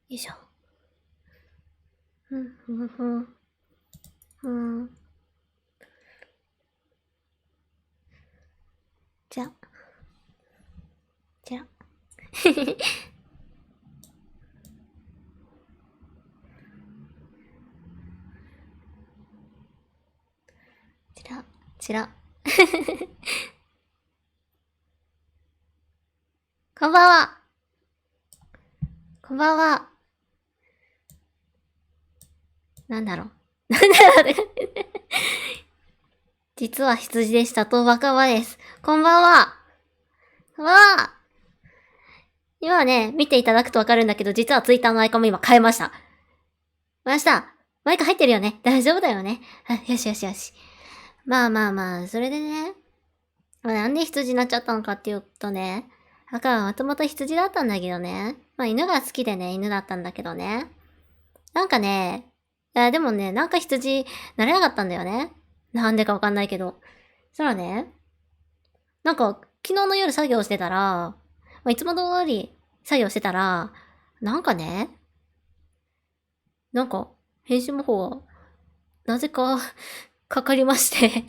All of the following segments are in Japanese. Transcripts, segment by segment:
いしょ。じゃ。じゃ。ちら。こんばんは。こんばんは。なんだろう。実は羊でしたと若葉です。こんばんは。こんばんは。今ね、見ていただくとわかるんだけど、実はツイッターのアイコンも今変えました。ました。マイク入ってるよね。大丈夫だよね。よしよしよし。まあ、それでね。なんで羊になっちゃったのかっていうとね。赤はもともと羊だったんだけどね。犬が好きでね、犬だったんだけどね。なんかね、でもね、なんか羊なれなかったんだよね。なんでかわかんないけど。そしたらね、なんか昨日の夜作業してたら、いつも通り作業してたら、なんかね、編集模倣が、なぜかかかりまして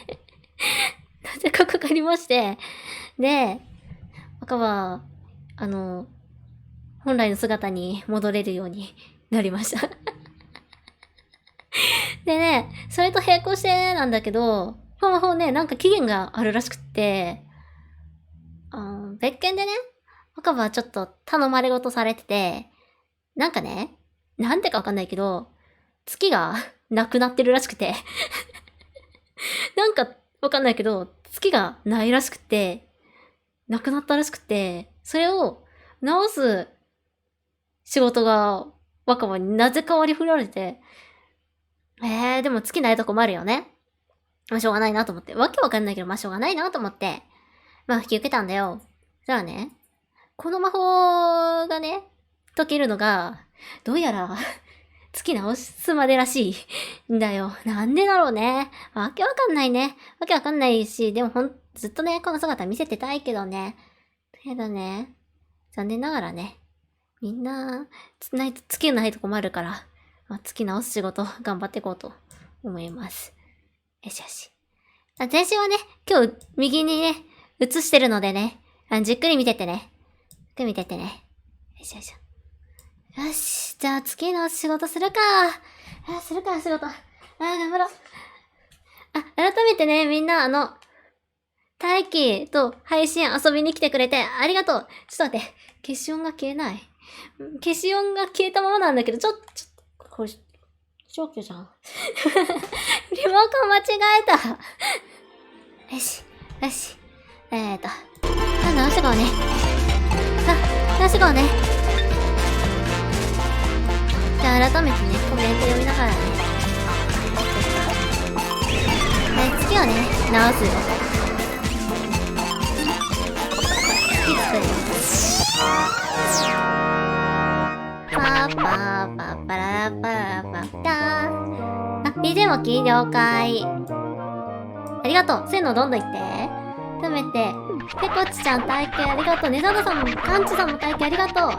なぜかかかりまして、で、赤は、本来の姿に戻れるようになりましたでね、それと並行してなんだけど、ほんほんね、なんか期限があるらしくって、別件でね、赤はちょっと頼まれごとされてて、なんかね、なんでかわかんないけど、月がなくなってるらしくてなんかわかんないけど、月がないらしくて、なくなったらしくて、それを直す仕事が若葉になぜか割り振られて、でも月ないと困るよね。しょうがないなと思って。わけわかんないけど、しょうがないなと思って。引き受けたんだよ。そしたらね、この魔法がね、解けるのが、どうやら月直すまでらしいんだよ。なんでだろうね。わけわかんないね。わけわかんないし、でもずっとね、この姿見せてたいけどね。けどね、残念ながらね、みんな、月ないと困るから、月直す仕事頑張っていこうと思います。よしよし。全身はね、今日右にね、映してるのでね、じっくり見ててね。じっくり見ててね。よしよし。よし、じゃあ月の仕事するか。するか、仕事。頑張ろう。改めてね、みんな、大輝と配信遊びに来てくれてありがとう。ちょっと待って、消し音が消えない。消し音が消えたままなんだけど、これ、消去じゃん。リモコン間違えた。よし、よし。直してこうね。直してこうね。じゃあ改めてね、コメント読みながらね。月をね、直すよ。月作ります。パーパーパーパララパララパッター。BGM 置き了解。ありがとう。そういうのどんどん言って。改めて、ペコチちゃん体験ありがとう。ネザダさんも、カンチさんも体験ありがとう。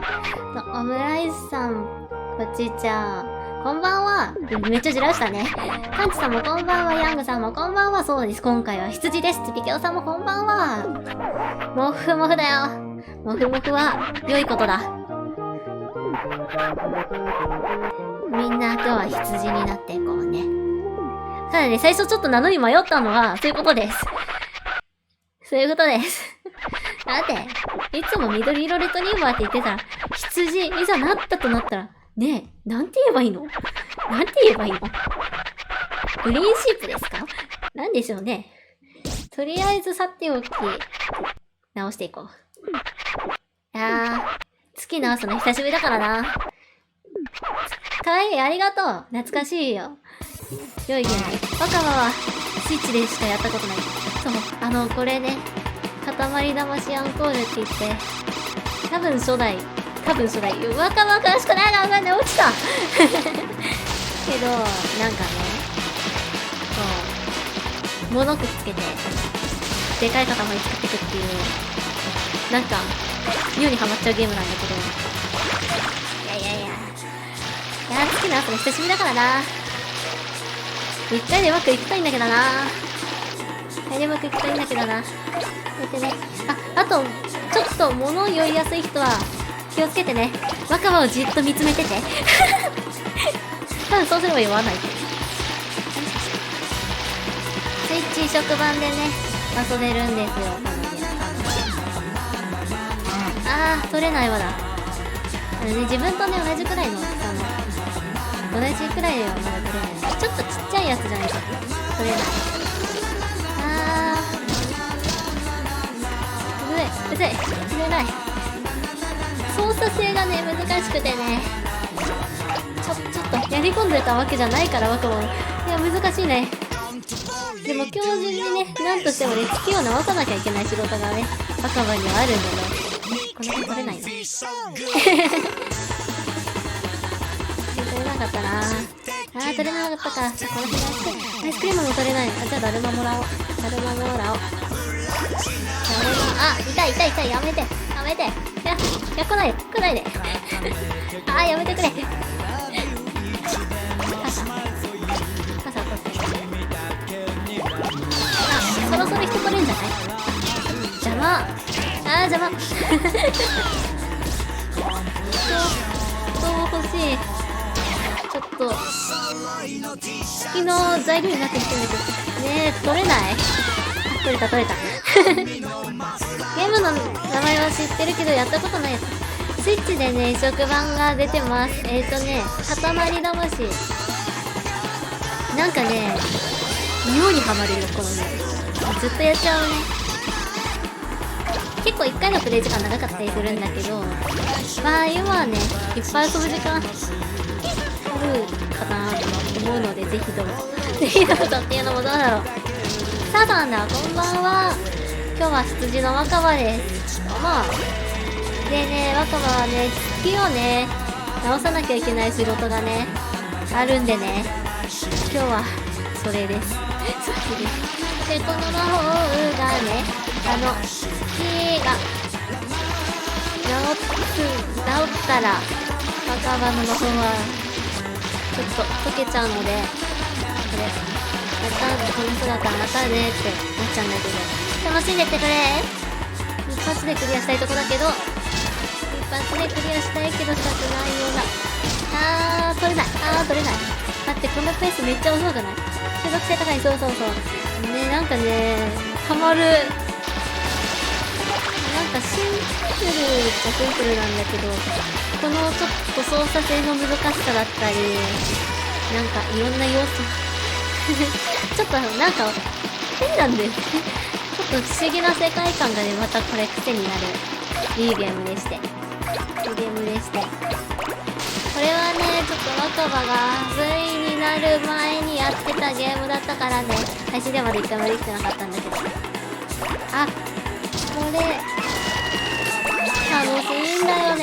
オムライスさん、こちちゃん、こんばんは。めっちゃじらしたね。カンチさんもこんばんは。ヤングさんもこんばんは。そうです。今回は羊です。ピケオさんもこんばんは。もふもふだよ。もふもふは、良いことだ。みんな今日は羊になっていこうね。ただね、最初ちょっと名乗り迷ったのは、そういうことです。そういうことです。だって、いつも緑色レトリーバーって言ってたら、羊、いざなったとなったら、ねえ、なんて言えばいいの？なんて言えばいいの？グリーンシープですか？なんでしょうね。とりあえずさておき、直していこう。月直すの久しぶりだからな。かわいい、ありがとう。懐かしいよ。良いゲーム。若葉は、スイッチでしかやったことない。そう、これね、塊魂アンコールって言って、多分初代、若々しくないな、わかんない、落ちたけど、なんかね、そう、物くっつけて、でかい塊作っていくっていう、なんか、妙にハマっちゃうゲームなんだけど、いや、直すの久しぶりだからな。一回でうまくいくといいんだけどな。一回でうまくいくといいんだけどな。やってね。あと、ちょっと物を酔いやすい人は気をつけてね。若葉をじっと見つめてて。多分そうすれば酔わない。スイッチ移植版でね、遊べるんですよ。取れないわだ。自分とね、同じくらいの大きさの、同じくらいはまだ取れない。ちょっとちっちゃいやつじゃないと取れない。うずい、取れない。操作性がね、難しくてね。ちょっと、やり込んでたわけじゃないから、若者。いや、難しいね。でも今日中にね、なんとしてもね、月を直さなきゃいけない仕事がね、若葉にはあるんでね。この辺取れないな。取れなかったな。取れなかったか。じゃあこの辺アイスクリームも取れない。じゃあだるまもらおう。痛い、やめて。来ないで。やめてくれ。傘取って。そろそろ人取れんじゃない？邪魔。欲しい。ちょっと月の材料になってきてるんだけどね。取れない？取れた。ゲームの名前は知ってるけどやったことないやつ。スイッチでね、移植版が出てます。塊魂。なんかね、妙にハマるよ、このね。ずっとやっちゃうね。結構1回のプレイ時間長かったりするんだけど、今はね、いっぱい遊ぶ時間あるかなと思うので、ぜひどうぞっていうのもどうだろう。さあなんだ、こんばんは。今日は羊の若葉です。でね、若葉はね、月をね、直さなきゃいけない仕事がね、あるんでね、今日はそれです。で、この魔法がね、月が治ったら若葉の魔法はちょっと溶けちゃうので、この姿またねってなっちゃうんだけど、楽しんでってくれ。一発でクリアしたいとこだけど、仕方ないような。取れない。待って、このペースめっちゃ遅くない？中毒性高い。そうね、なんかね、ハマる。なんかシンプルっちゃシンプルなんだけど、このちょっと操作性の難しさだったり、なんかいろんな要素ちょっとなんか変なんですちょっと不思議な世界観がね、またこれ癖になるいいゲームでして、これはね、ちょっと若葉がVになる前にやってたゲームだったからね、配信でまで一回もできてなかったんだけど、これ楽しいんだよね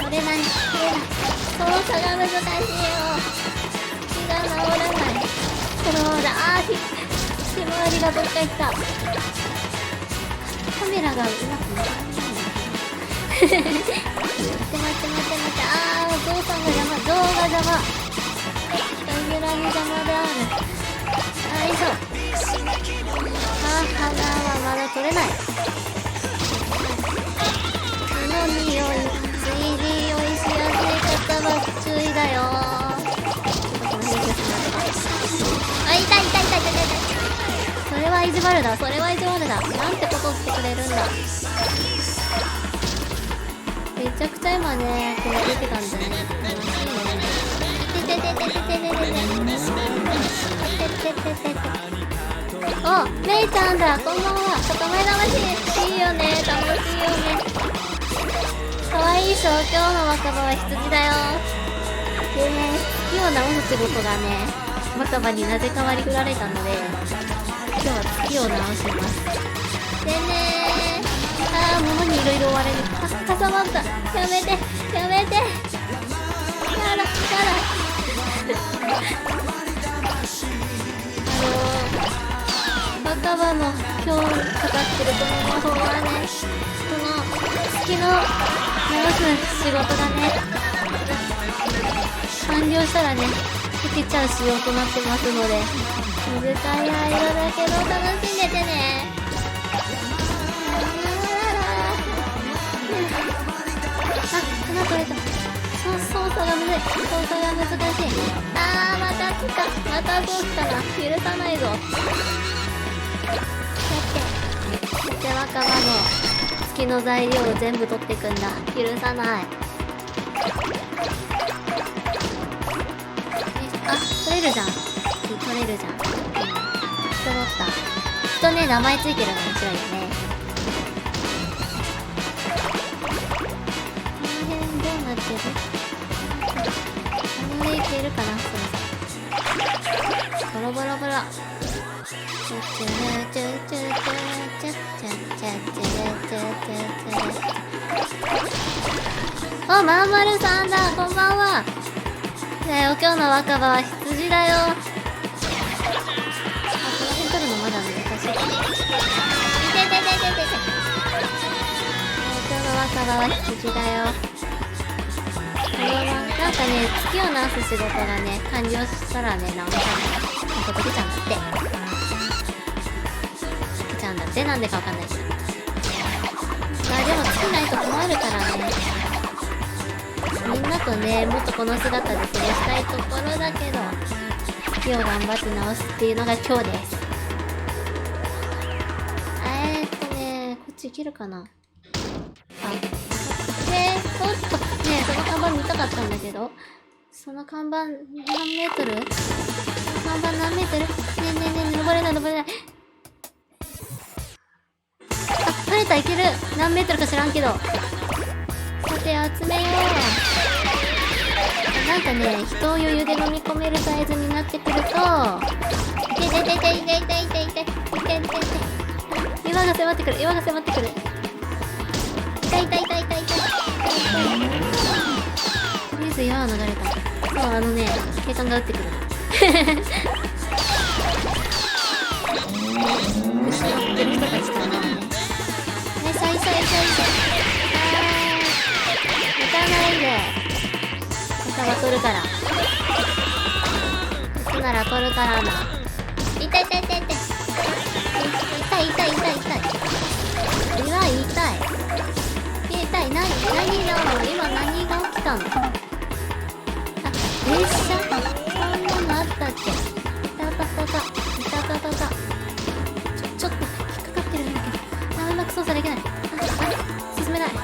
取れない。操作が難しいよ。気が治らない。ひまわりがどっか行った。カメラがうまくならない待って。ゾウが邪魔。カメラに邪魔である。花はまだ取れない。この匂い、追尾しやすい方は注意だよ。痛い。それは意地悪だ。なんてことしてくれるんだ。めちゃくちゃ今ね、これ出てたんじゃない？メイちゃんだ。こんばんは。固め魂いいよね。楽しいよね。かわいいしょ。今日の若葉は羊だよ。でね、月を直す仕事がね、若葉になぜか割り振られたので、今日は月を直します。でね、物にいろいろ追われる。挟まった。やめて。やだ。若葉の今日かかってるこの魔法はね、この月の直す仕事がね、完了したらね、溶けちゃう仕様となってますので、難い間だけど楽しんでてね。あ、花取れた。操作がむずい。操作が難しい。また来た。またどうしたら許さないぞ。さて若葉の月の材料を全部取ってくんだ。許さない。取れるじゃん。取れるじゃん。人乗った。人ね、名前ついてるの面白いよね。この辺どうなってる？このでいけるかな？ボロボロボロ。お、まんまるさんだ。こんばんは。だよ、今日の若葉は羊だよ。この辺取るのまだ難しい。いてててててて。今日の若葉は羊だよ。なんかね、月を直す仕事がね、完了したらね、直さない。なんかできちゃうんだって。できちゃうんだって。なんでかわかんないけど。でも月ないと困るからね。みんなとね、もっとこの姿で過ごしたいところだけど、月を頑張って直すっていうのが今日です。こっち行けるかな。おっと、ね、その看板見たかったんだけど、その看板何メートル？その看板何メートル？ねえ、登れない。取れた、いける。何メートルか知らんけど。さて、集めよう。なんかね、人を余裕で飲み込めるサイズになってくると、痛い。岩が迫ってくる。痛い。とりあえず岩は流れた。そう、警官が撃ってくる。後ろ追ってる人たちとはね。撃たないで。他は取るから。撃つなら取るからな。痛い。岩痛い。何今何が起きたの？列車？そんなのあったっけ？いた。ちょっと引っかかってるんだけど、うまく操作できない。進めない。と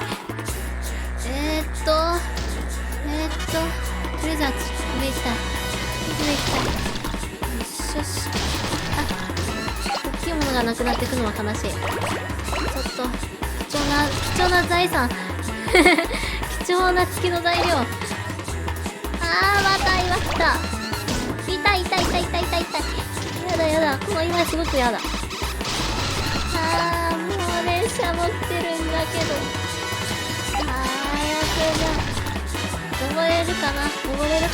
りあえず上行きたい。よし。大きいものがなくなっていくのは悲しい。ちょっと貴重な財産。貴重な月の材料。また岩来た。痛い。やだ。この岩すごくやだ。もう列車持ってるんだけど。早くじゃ。登れるかな？登れない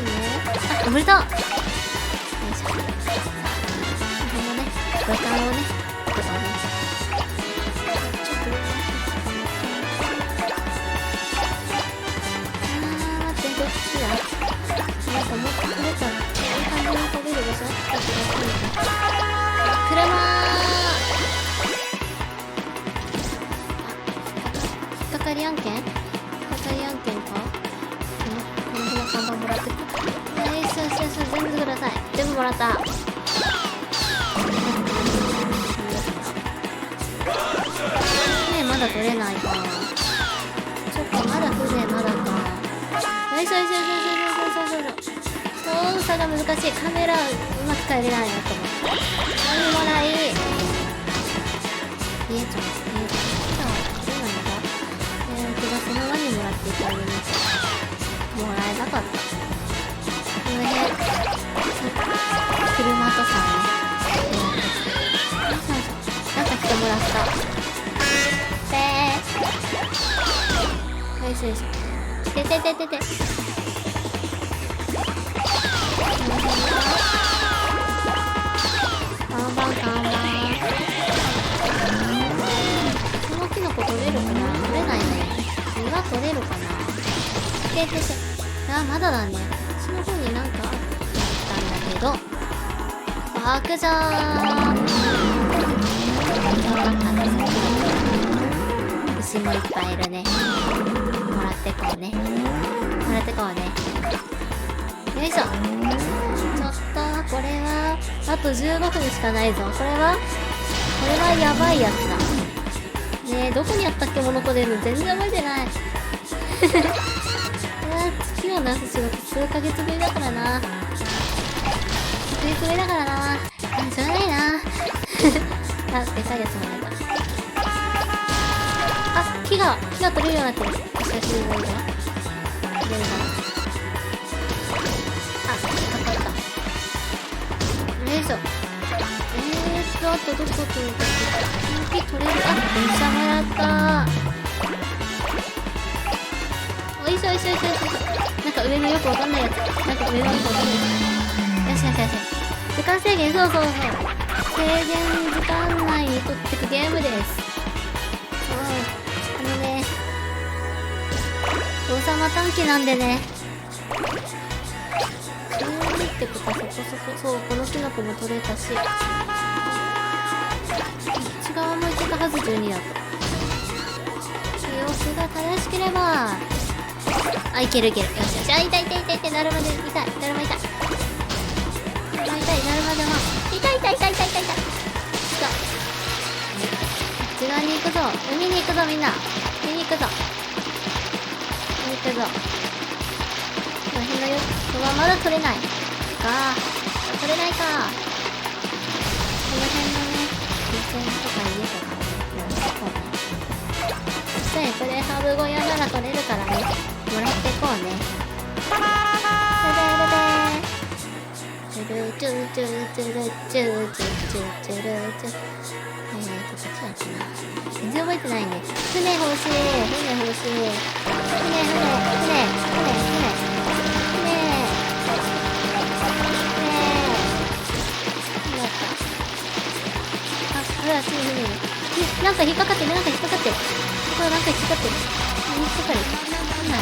ね。登れた。よいしょ。このね、土管をね、ちょっと待って、どっちだ？なんかもっと取れたら、いい感じに飛べる場所あった気がするんだ。引っかかり案件か？この看板もらってく。よし、全部ください。全部もらった。ねえ、まだ取れないか。そっか、まだ風情まだか。よいしょ。操作が難しい。カメラうまく変えれないなと思って。何もない。ちょっとどうなのか。その輪にもらっていってあげます。もらえなかった。この辺車とかね。なんか人もらった。よいしょ。て。看板。このキノコ取れるかな？取れないね。岩取れるかな？あ、まだだね。こっちの方になんかあったんだけど。爆じゃーん。牛もいっぱいいるね。もらってこうね。もらってこうね。よいしょ。ちょっと、これは、あと15分しかないぞ。これはやばいやつだ。ねえ、どこにあったっけ、モノコデル。全然覚えてない。月をなす仕事数ヶ月ぶりだからな。数ヶ月ぶりだからな。しょうがないな。あ、でかいやつもないか。あ、木が取れるようになってる。よしよし、いいぞいいぞ。取れるかな。あ、かかった。よいしょ。あとどこ取れたっけ。木取れる。あ、電車もらった。おいしょよいしょよいしょよいしょ。なんか上のよくわかんないやつ。なんか上のよくわかんないやつ。よしよしよし。時間制限、そう。制限時間内に取ってくゲームです。王様短期なんでね。ってことはそう、このキノコも取れたし。こっち側も行けたはず、12だと。様子が正しければ。あ、いける。よしよし。あ、痛い。だるまで痛い。だるま痛い。だるまでも。痛い。来た。こっち側に行くぞ。海に行くぞ、みんな。海に行くぞ。この辺のよくはまだ取れない。取れないか。この辺のね、水栓とか家とかをこうね。これハーブ小屋なら取れるからね。もらってこうね。チュルチュルチュルチュルチュルチュルチュルチュルチュル。こっちだったな。全然覚えてないね。船欲しい。なんか引っかかってる。なんか引っかかってる。何引っかかる。じゃ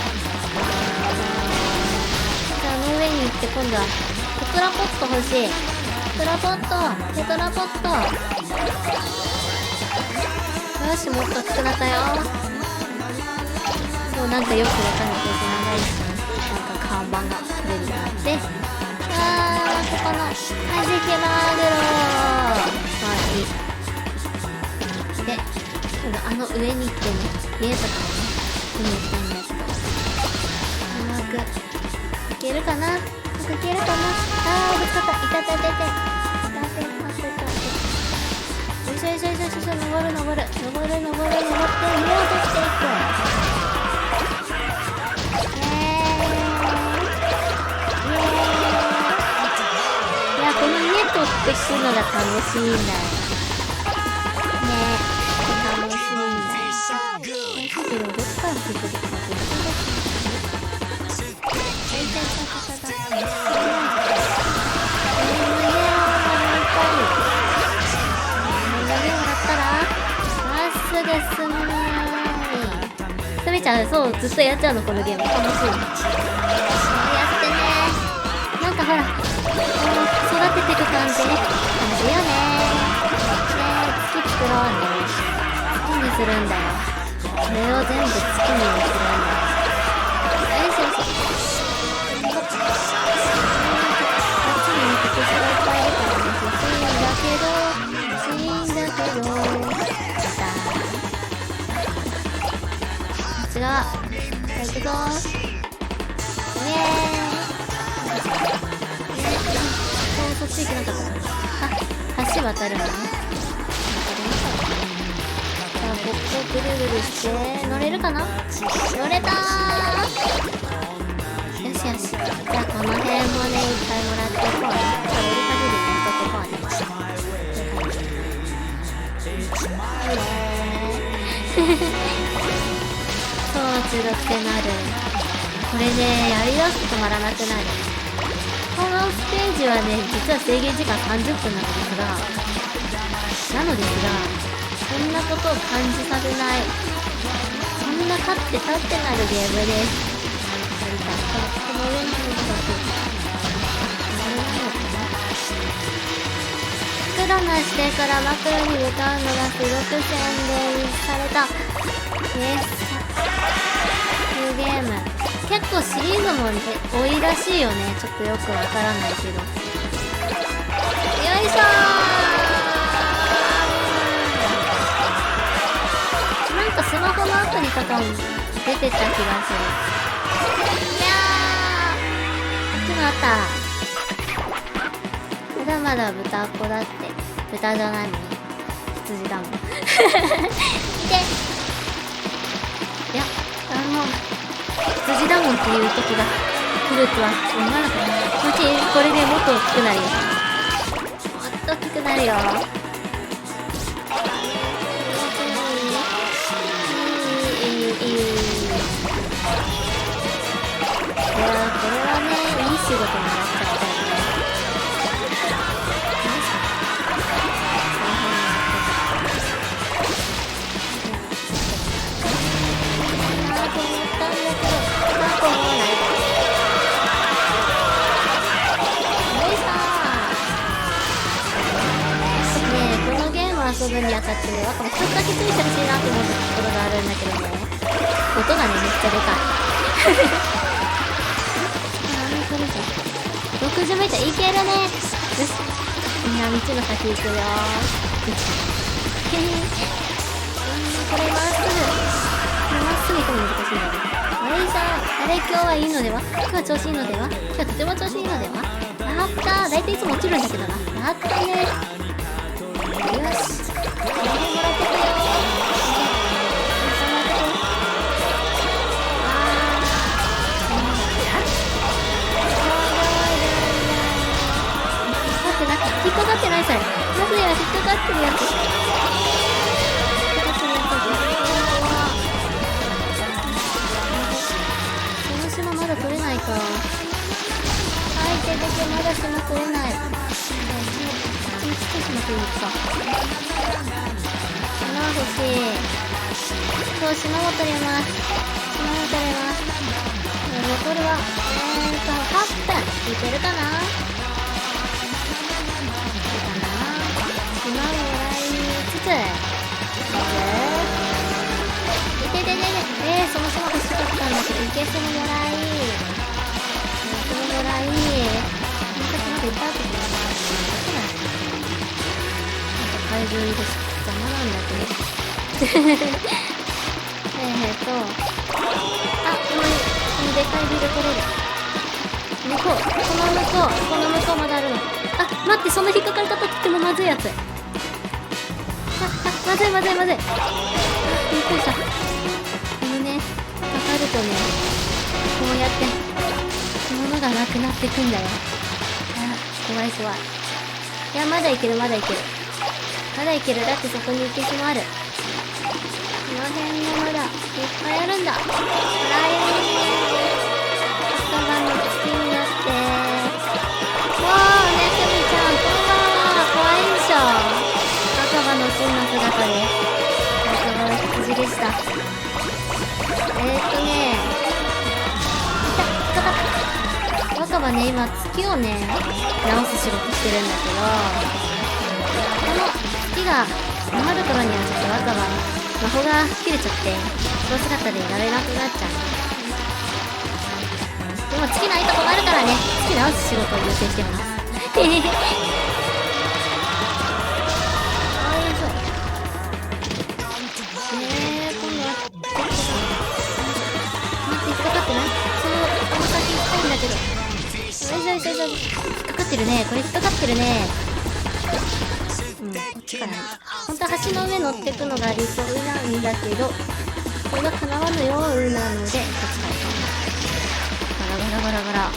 あ、あの上に行って今度はテトラポット欲しい。テトラポット。よし、もっと熱くなったよ。そう、なんかよくわかんないけど、なんか看板が出るようになって。ここのカジキマグロ。いい。で、あの上に行ってね、家とかをね、見に行きたいんだけど。うまくいけるかな。ぶつかった。痛い。よし、登る。登って、家を取っていく。いや、この家取ってくのが楽しいんだよ。楽しいんだよ。けど、どっから出てくるかすみちゃん、そう、ずっとやっちゃうの、このゲーム。楽しい。やってね。なんかほら、育てていく感じ。楽しいよね。月作ろうね。月にするんだよ。これを全部月にするんだよ。よし。こっちにね、星がいっぱいいるからね。欲しいんだけど。こっち側。行くぞー。そっち行けなかった。橋渡るのね。さあ、ここぐるぐるして乗れるかな。乗れたー。よし。じゃあこの辺もね、いっぱいもらってこうね。取れる限りね、取ってこうね。そう、中毒性のある。これね、やりだすと止まらなくなる。このステージはね、実は制限時間30分なのですが、そんなことを感じさせない、そんな勝って立ってなるゲームです。りたい。この上の方が楽。あれなのかな。クロナしてからマクロに向かうのがすごく宣伝された。イエス。ニューゲーム。結構シリーズも多いらしいよね。ちょっとよくわからないけど。よいしょー。なんかスマホのアプリとかも出てた気がする。いやー、決まった。まだまだ豚っ子だって。豚じゃないもん。羊だもん。いて。いや、羊だもんっていう時が来るとは思わなかった。うちこれでもっと大きくなるよ。もっと大きくなるよ。いやー、これはね、いい仕事もらっちゃったよね。遊ぶにあたってね、ワカメちょっとだけついてほしいなって思うところがあるんだけどね、音がね、めっちゃでかい。本当ですよ。60メートルいけるね。よし。みんな道の先行くよー。これまっすぐ。まっすぐ行くの難しいんだけど。あれさ、あれ今日はいいのでは？今日は調子いいのでは？今日はとても調子いいのでは？やったー。だいたいいつも落ちるんだけどな。やったねー。よし。もらってくよー。引っかかってないさい。なぜや引っかかってるやつ。引っかかってるやつ。この島まだ取れないか。はい、手だけまだ島取れない。少し島取りに行くか。島欲しい。そう、島も取れます。島も取れます。残るは、8分。いけるかな？島をもらいつつ、いてててて、その島欲しかったんだけど、いけそのもらい、そのもらい、なんか島でいっぱいあってくる。なんか怪獣いるし、邪魔なんだけど。このでかいビル取れる。向こう、この向こうまだあるの。あ、待って、その引っかかり方とってもまずいやつ。まずい。びっくりした。このね、かかるとね、こうやって、物がなくなってくんだよ。怖い。いや、まだいける。だってそこに行けしもある。この辺もまだ、いっぱいあるんだ。赤羽の月になって。わー、ね、クミちゃん、こんばんは。かわいいでしょ。赤羽の真の姿で。赤羽は羊でした。若葉ね、今月をね、直す仕事してるんだけど、この月が余る頃にはちょっと若葉、魔法が切れちゃって、その姿でいられなくなっちゃう。でも月ないと困るからね、月直す仕事を優先してます。今度は引っかかってない？この先行きたいんだけど。引っかかってるね。これ引っかかってるね。こっちかな。本当は橋の上乗ってくのが理想なんだけど、これが叶わぬようなので、こっちから行きます。ガラ。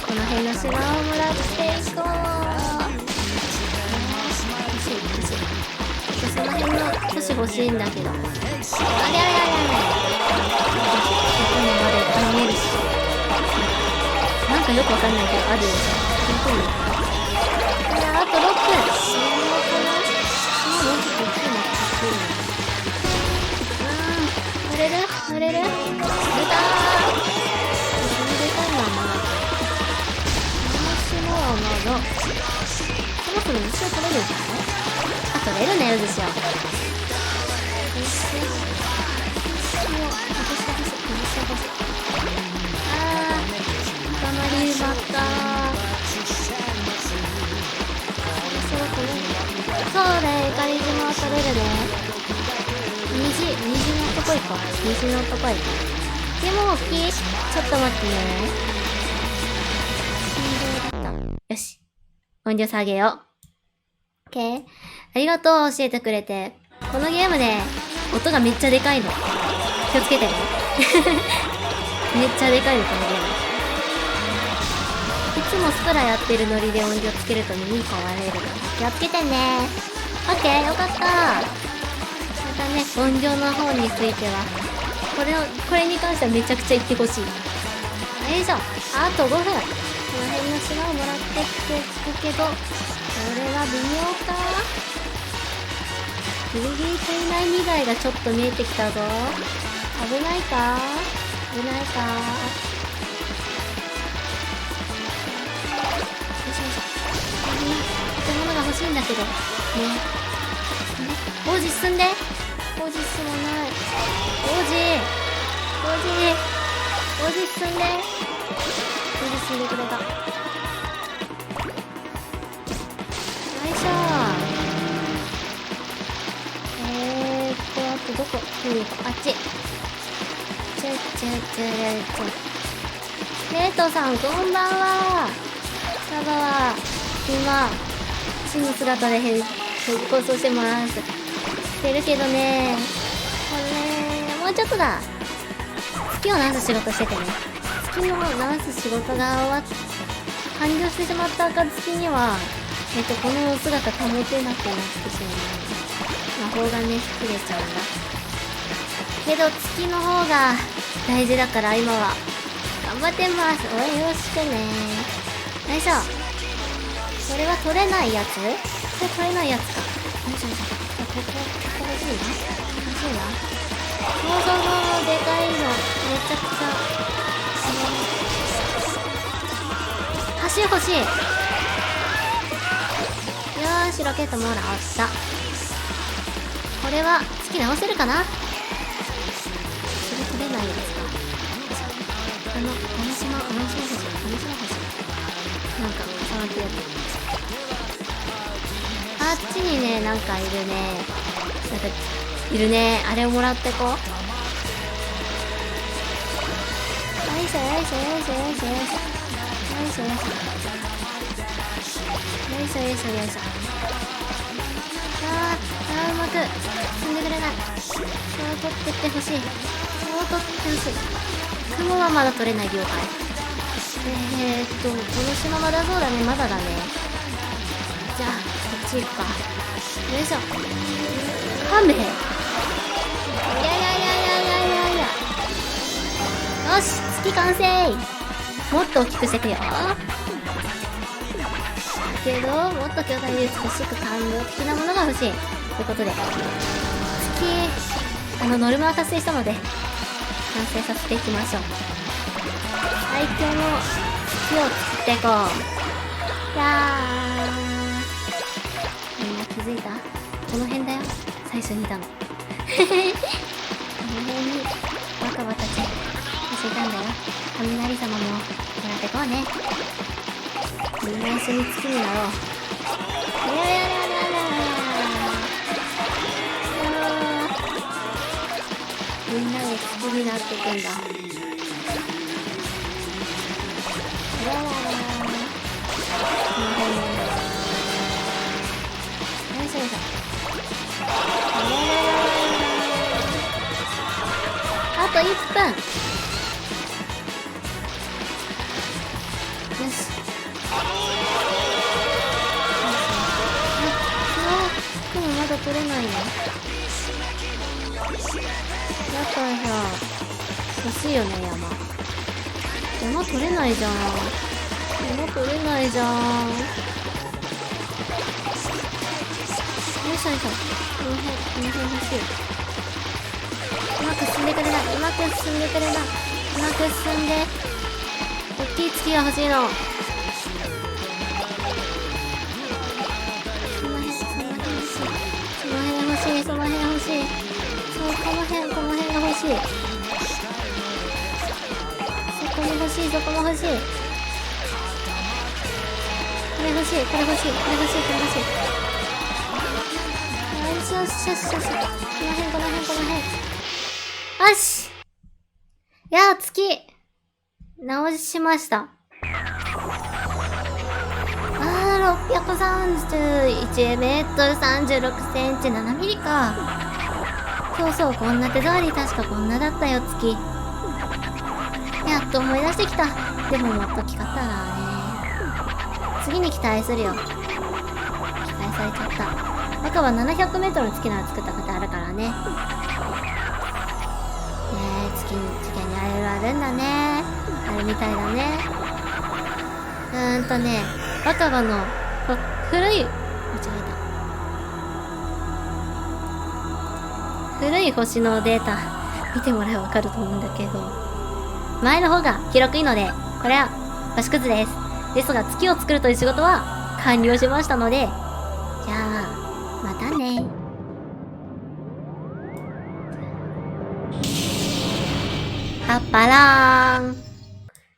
この辺の島をもらっていこう。その辺の都市欲しいんだけど。あれ。ここにまで頼めるし。なんかよくわかんないけど、あるよ。本当に。あと6分。乗れる？乗れたー。そろそろ後ろ取れるんじゃない？あ、取れるね、渦潮。捕まりまった。そうね、イカリ島は取れるね。虹のとこ行こう。虹のとこ行こう。でも大きい。ちょっと待ってね。よし。音量下げよう。OK。ありがとう、教えてくれて。このゲームね、音がめっちゃでかいの。気をつけてね。めっちゃでかいの、このゲーム。いつもスプラやってるノリで音量つけると耳壊れるから気をつけてね。オッケー、よかった。またね、音量の方についてはこれに関してはめちゃくちゃ言ってほしい。よいしょ。あと5分。この辺の島をもらってきていくけど、これは微妙か。ギリギリ足りない未来がちょっと見えてきたぞ。危ないか。よいしょよいしょ。建物が欲しいんだけどね。王子進んで。王子進まない。王子進んで。王子進んでくれた。よいしょ。あとどこ？あっち。レイトさん、こんばんは。サバは今真の姿で放送してます。してるけどね、これもうちょっとだ。月を直す仕事しててね。月の直す仕事が完了してしまった暁にはこの姿保てなくなってしまう。魔法がね切れちゃうんだけど、月の方が大事だから今は頑張ってます。応援よろしくね。よいしょ。これは取れないやつ？これ取れないやつか。よいしょよいしょ。ここ欲しいな。そうでかいのめちゃくちゃ橋欲しい。よーし、ロケットもらった。これは月直せるかな。それ取れないやつか。あの島欲しい。なんか触ってやって。あっちにね、なんかいるね。あれをもらってこう。よいしょ。うまく進んでくれない。そう取ってってほしい。雲はまだ取れない。了解。この島まだそうだね。まだだね。じゃあこっち行くか。よいしょ。勘弁。いや。よし、月完成。もっと大きくしてくよ。けどもっと巨大で美しく感動的なものが欲しいということで、ノルマを達成したので完成させていきましょう。最強の月を作っていこう。みんな気づいた？この辺だよ、最初にいたの。この辺に若葉たち教えたんだよ。雷様ももらってこうね。みんな一緒に月になろう。みんなで月になっていくんだ。よいしょ。あと1分。よし。雲まだ取れないの？だからさ、欲しいよね。山取れないじゃん。よいしょ。この辺欲しい。うまく進んで。大きい月が欲しいの。その辺欲しい。そう、この辺が欲しい。そこも欲しい、そこも欲しい。これ欲しい、これ欲しい、これ欲しい、これ欲しい。よしよしよしよし。この辺、この辺、この辺。よし。いやー、月。直しました。631メートル36センチ7ミリか。そうそう、こんな手触り確かこんなだったよ、月。やっと思い出してきた。でももっときかったらね。次に期待するよ。期待されちゃった。赤は700メートルの月なら作ったことあるからね。月にあれあるんだね。あるみたいだね。若葉の古い星のデータ見てもらえばわかると思うんだけど、前の方が記録いいので、これは星屑です。ですが月を作るという仕事は完了しましたので、じゃあまたね。パッパラーン。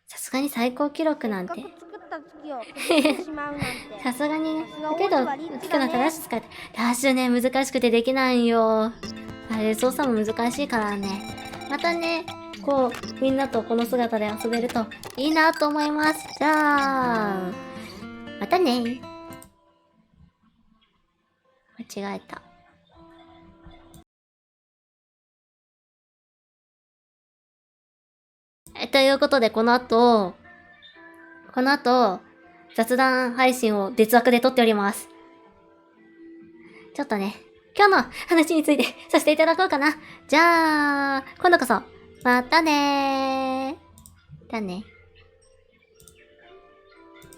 さすがに最高記録なんて。さすがにね。だけど、大きくなったらダッシュ使って。ダッシュね、難しくてできないよ。あれ、操作も難しいからね。またね、こう、みんなとこの姿で遊べるといいなと思います。じゃあ、またね。間違えた。ということで、この後、雑談配信を別枠で撮っております。ちょっとね、今日の話についてさせていただこうかな。じゃあ、今度こそ、またねー。だね。